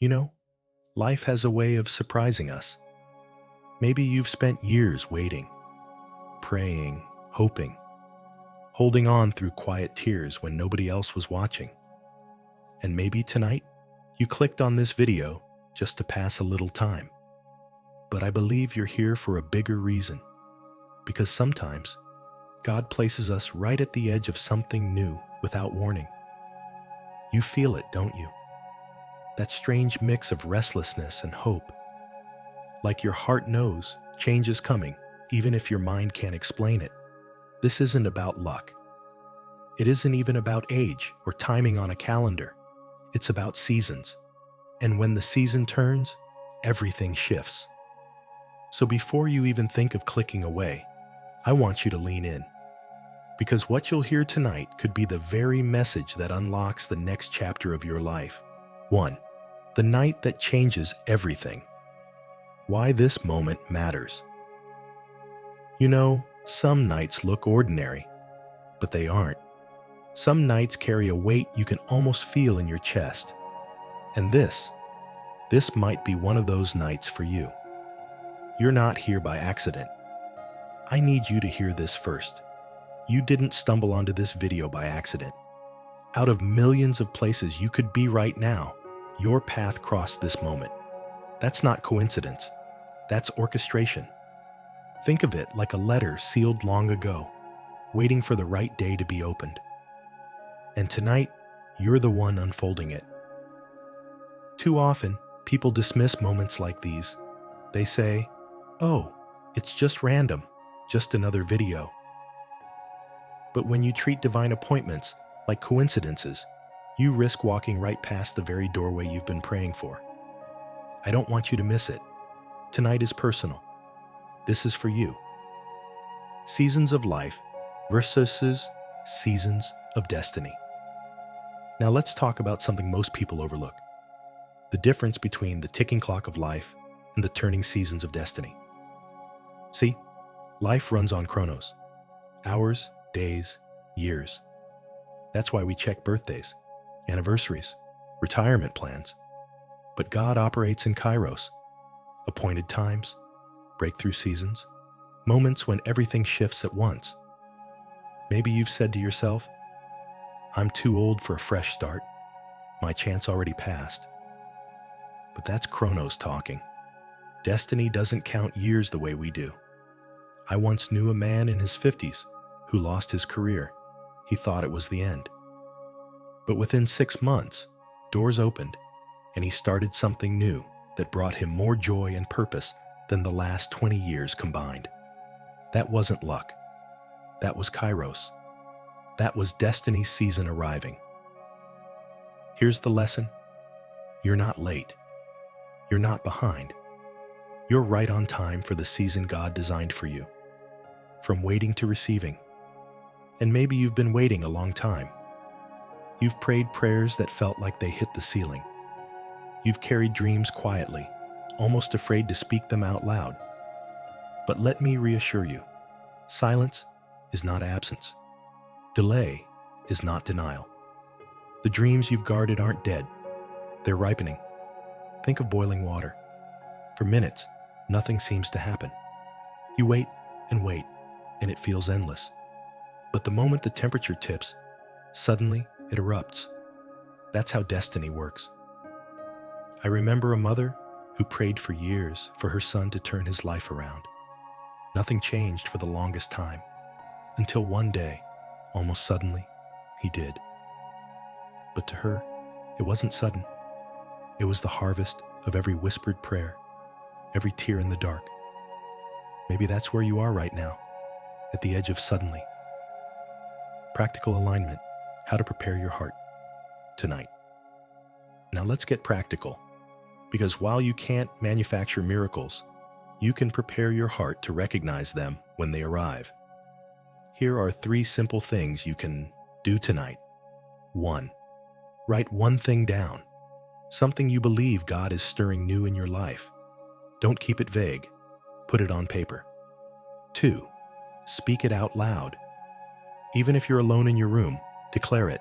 You know, life has a way of surprising us. Maybe you've spent years waiting, praying, hoping, holding on through quiet tears when nobody else was watching. And maybe tonight, you clicked on this video just to pass a little time. But I believe you're here for a bigger reason. Because sometimes, God places us right at the edge of something new without warning. You feel it, don't you? That strange mix of restlessness and hope. Like your heart knows change is coming, even if your mind can't explain it. This isn't about luck. It isn't even about age or timing on a calendar. It's about seasons. And when the season turns, everything shifts. So before you even think of clicking away, I want you to lean in. Because what you'll hear tonight could be the very message that unlocks the next chapter of your life. 1. The night that changes everything. Why this moment matters. You know, some nights look ordinary, but they aren't. Some nights carry a weight you can almost feel in your chest. And this might be one of those nights for you. You're not here by accident. I need you to hear this first. You didn't stumble onto this video by accident. Out of millions of places you could be right now, your path crossed this moment. That's not coincidence. That's orchestration. Think of it like a letter sealed long ago, waiting for the right day to be opened. And tonight, you're the one unfolding it. Too often, people dismiss moments like these. They say, "Oh, it's just random, just another video." But when you treat divine appointments like coincidences, you risk walking right past the very doorway you've been praying for. I don't want you to miss it. Tonight is personal. This is for you. Seasons of life versus seasons of destiny. Now let's talk about something most people overlook. The difference between the ticking clock of life and the turning seasons of destiny. See, life runs on chronos. Hours, days, years. That's why we check birthdays, anniversaries, retirement plans. But God operates in kairos, appointed times, breakthrough seasons, moments when everything shifts at once. Maybe you've said to yourself, "I'm too old for a fresh start. My chance already passed." But that's chronos talking. Destiny doesn't count years the way we do. I once knew a man in his 50s who lost his career. He thought it was the end. But within 6 months, doors opened, and he started something new that brought him more joy and purpose than the last 20 years combined. That wasn't luck. That was kairos. That was destiny's season arriving. Here's the lesson. You're not late. You're not behind. You're right on time for the season God designed for you. From waiting to receiving. And maybe you've been waiting a long time. You've prayed prayers that felt like they hit the ceiling. You've carried dreams quietly, almost afraid to speak them out loud. But let me reassure you, silence is not absence. Delay is not denial. The dreams you've guarded aren't dead. They're ripening. Think of boiling water. For minutes, nothing seems to happen. You wait, and it feels endless. But the moment the temperature tips, suddenly it erupts. That's how destiny works. I remember a mother who prayed for years for her son to turn his life around. Nothing changed for the longest time, until one day, almost suddenly, he did. But to her, it wasn't sudden. It was the harvest of every whispered prayer, every tear in the dark. Maybe that's where you are right now, at the edge of suddenly. Practical alignment, how to prepare your heart tonight. Now let's get practical, because while you can't manufacture miracles, you can prepare your heart to recognize them when they arrive. Here are 3 simple things you can do tonight. 1. Write one thing down, something you believe God is stirring new in your life. Don't keep it vague. Put it on paper. 2. Speak it out loud. Even if you're alone in your room, declare it.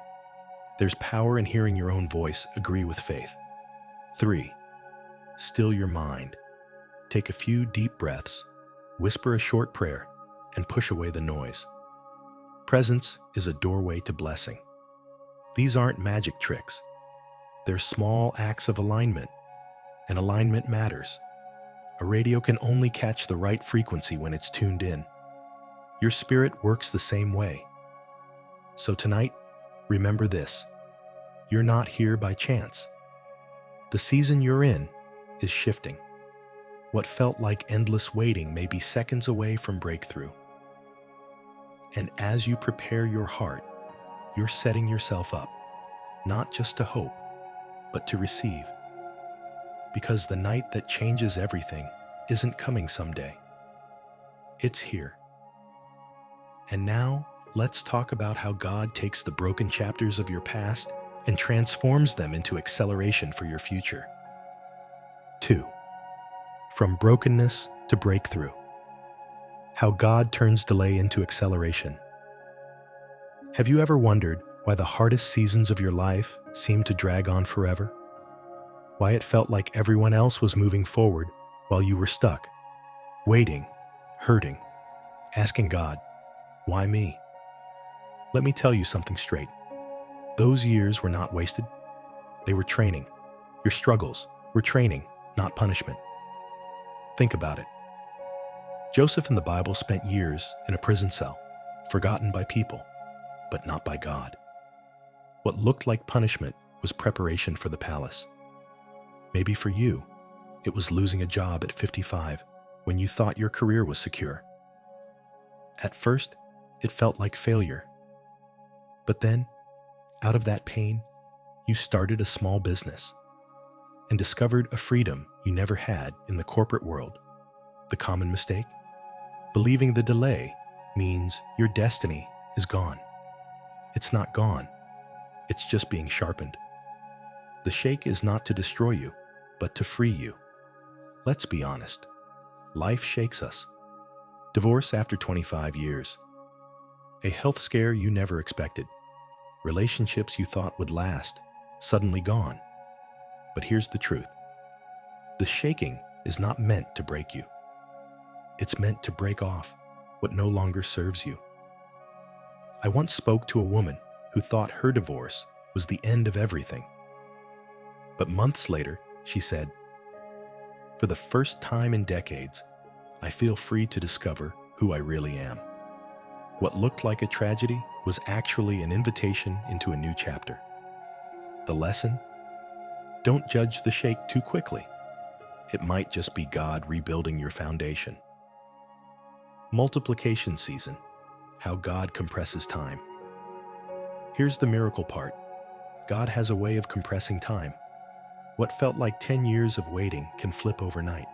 There's power in hearing your own voice agree with faith. 3. Still your mind. Take a few deep breaths, whisper a short prayer, and push away the noise. Presence is a doorway to blessing. These aren't magic tricks. They're small acts of alignment, and alignment matters. A radio can only catch the right frequency when it's tuned in. Your spirit works the same way. So tonight, remember this. You're not here by chance. The season you're in is shifting. What felt like endless waiting may be seconds away from breakthrough. And as you prepare your heart, you're setting yourself up, not just to hope, but to receive. Because the night that changes everything isn't coming someday. It's here. And now, let's talk about how God takes the broken chapters of your past and transforms them into acceleration for your future. 2. From brokenness to breakthrough. How God turns delay into acceleration. Have you ever wondered why the hardest seasons of your life seemed to drag on forever? Why it felt like everyone else was moving forward while you were stuck, waiting, hurting, asking God, why me? Let me tell you something straight. Those years were not wasted. They were training. Your struggles were training, not punishment. Think about it. Joseph in the Bible spent years in a prison cell, forgotten by people, but not by God. What looked like punishment was preparation for the palace. Maybe for you, it was losing a job at 55 when you thought your career was secure. At first, it felt like failure. But then, out of that pain, you started a small business and discovered a freedom you never had in the corporate world. The common mistake? Believing the delay means your destiny is gone. It's not gone. It's just being sharpened. The shake is not to destroy you, but to free you. Let's be honest. Life shakes us. Divorce after 25 years. A health scare you never expected. Relationships you thought would last, suddenly gone. But here's the truth. The shaking is not meant to break you. It's meant to break off what no longer serves you. I once spoke to a woman who thought her divorce was the end of everything. But months later, she said, "For the first time in decades, I feel free to discover who I really am." What looked like a tragedy was actually an invitation into a new chapter. The lesson? Don't judge the shake too quickly. It might just be God rebuilding your foundation. Multiplication season. How God compresses time. Here's the miracle part. God has a way of compressing time. What felt like 10 years of waiting can flip overnight.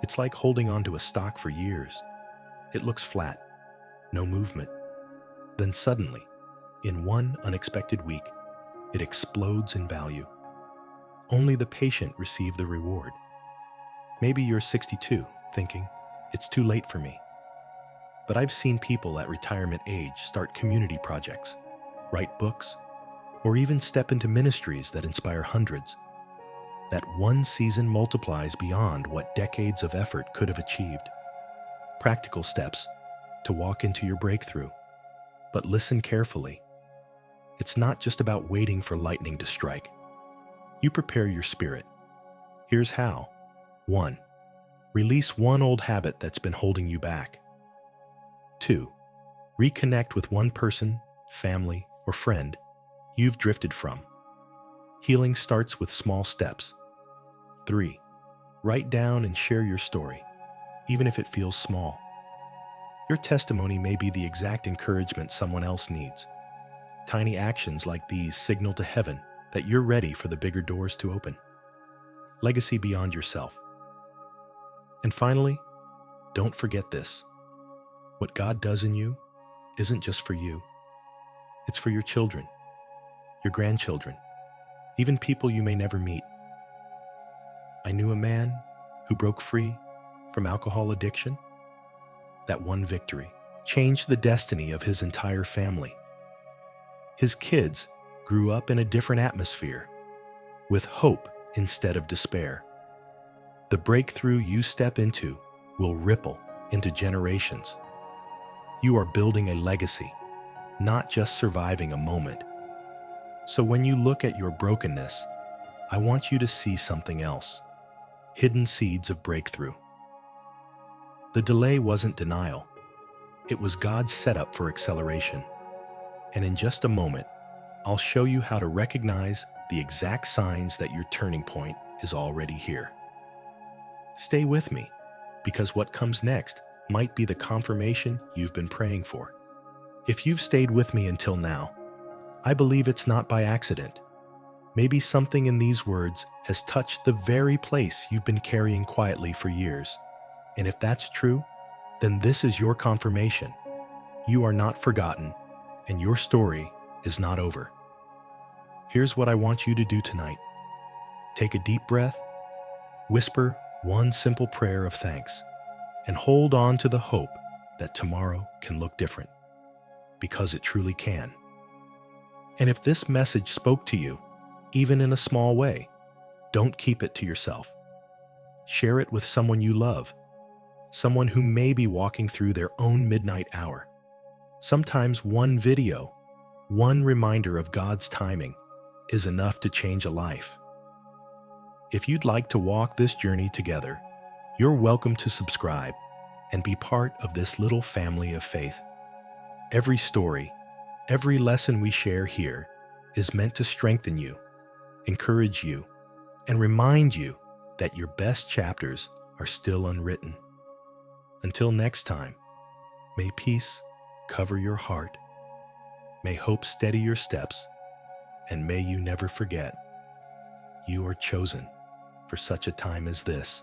It's like holding onto a stock for years. It looks flat, no movement. Then suddenly, in one unexpected week, it explodes in value. Only the patient receive the reward. Maybe you're 62, thinking, it's too late for me. But I've seen people at retirement age start community projects, write books, or even step into ministries that inspire hundreds. That one season multiplies beyond what decades of effort could have achieved. Practical steps to walk into your breakthrough. But listen carefully. It's not just about waiting for lightning to strike. You prepare your spirit. Here's how. 1. Release one old habit that's been holding you back. 2. Reconnect with one person, family, or friend you've drifted from. Healing starts with small steps. 3. Write down and share your story, even if it feels small. Your testimony may be the exact encouragement someone else needs. Tiny actions like these signal to heaven that you're ready for the bigger doors to open. Legacy beyond yourself. And finally, don't forget this. What God does in you isn't just for you. It's for your children, your grandchildren, even people you may never meet. I knew a man who broke free from alcohol addiction. That one victory changed the destiny of his entire family. His kids grew up in a different atmosphere, with hope instead of despair. The breakthrough you step into will ripple into generations. You are building a legacy, not just surviving a moment. So when you look at your brokenness, I want you to see something else: hidden seeds of breakthrough. The delay wasn't denial, it was God's setup for acceleration. And in just a moment, I'll show you how to recognize the exact signs that your turning point is already here. Stay with me, because what comes next might be the confirmation you've been praying for. If you've stayed with me until now, I believe it's not by accident. Maybe something in these words has touched the very place you've been carrying quietly for years. And if that's true, then this is your confirmation. You are not forgotten, and your story is not over. Here's what I want you to do tonight. Take a deep breath, whisper one simple prayer of thanks, and hold on to the hope that tomorrow can look different, because it truly can. And if this message spoke to you, even in a small way, don't keep it to yourself. Share it with someone you love, someone who may be walking through their own midnight hour. Sometimes one video, one reminder of God's timing, is enough to change a life. If you'd like to walk this journey together, you're welcome to subscribe and be part of this little family of faith. Every story, every lesson we share here is meant to strengthen you, encourage you, and remind you that your best chapters are still unwritten. Until next time, may peace cover your heart, may hope steady your steps, and may you never forget, you are chosen for such a time as this.